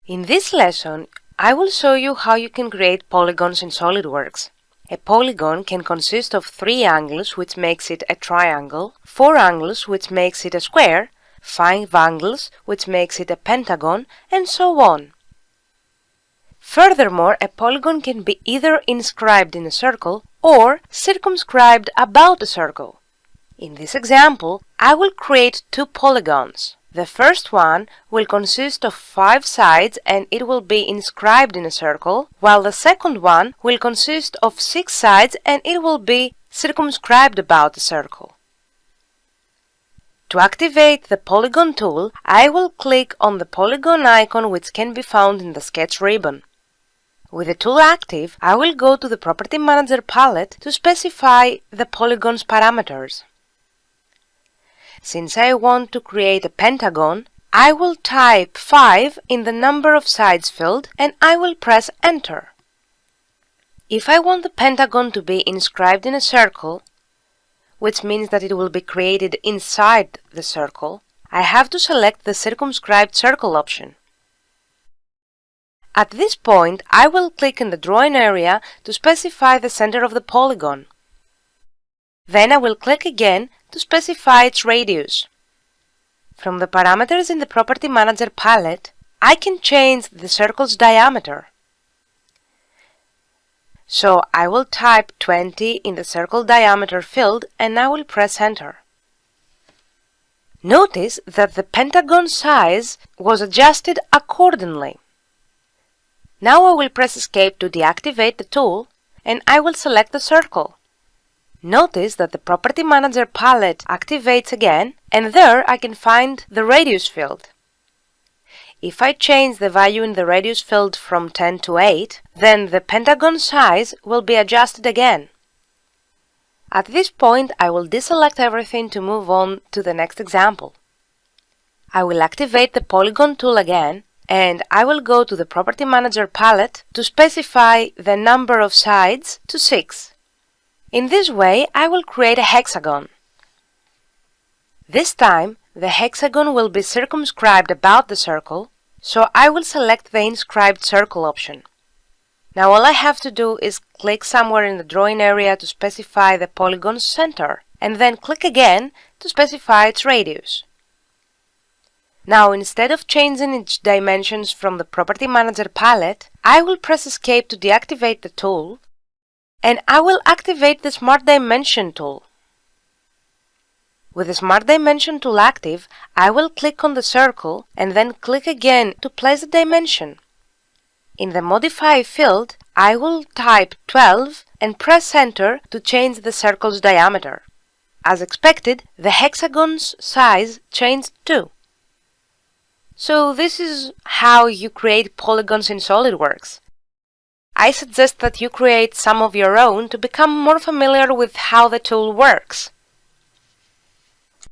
In this lesson, I will show you how you can create polygons in Solidworks. A polygon can consist of 3 angles, which makes it a triangle, 4 angles, which makes it a square, 5 angles, which makes it a pentagon, and so on. Furthermore, a polygon can be either inscribed in a circle or circumscribed about a circle. In this example, I will create 2 polygons. The first one will consist of 5 sides and it will be inscribed in a circle, while the second one will consist of 6 sides and it will be circumscribed about a circle. To activate the Polygon tool, I will click on the polygon icon, which can be found in the sketch ribbon. With the tool active, I will go to the Property Manager palette to specify the polygon's parameters. Since I want to create a pentagon, I will type 5 in the number of sides field and I will press enter. If I want the pentagon to be inscribed in a circle, which means that it will be created inside the circle, I have to select the Circumscribed Circle option. At this point, I will click in the drawing area to specify the center of the polygon. Then I will click again to specify its radius. From the parameters in the Property Manager palette, I can change the circle's diameter. So I will type 20 in the circle diameter field and I will press enter. Notice that the pentagon size was adjusted accordingly. Now I will press escape to deactivate the tool and I will select the circle. Notice that the Property Manager palette activates again and there I can find the radius field. If I change the value in the radius field from 10 to 8, then the pentagon size will be adjusted again. At this point, I will deselect everything to move on to the next example. I will activate the Polygon tool again and I will go to the Property Manager palette to specify the number of sides to 6. In this way, I will create a hexagon. This time, the hexagon will be circumscribed about the circle, so I will select the Inscribed Circle option. Now all I have to do is click somewhere in the drawing area to specify the polygon's center, and then click again to specify its radius. Now instead of changing its dimensions from the Property Manager palette, I will press escape to deactivate the tool, and I will activate the Smart Dimension tool. With the Smart Dimension tool active, I will click on the circle and then click again to place the dimension. In the Modify field, I will type 12 and press enter to change the circle's diameter. As expected, the hexagon's size changed too. So this is how you create polygons in Solidworks. I suggest that you create some of your own to become more familiar with how the tool works.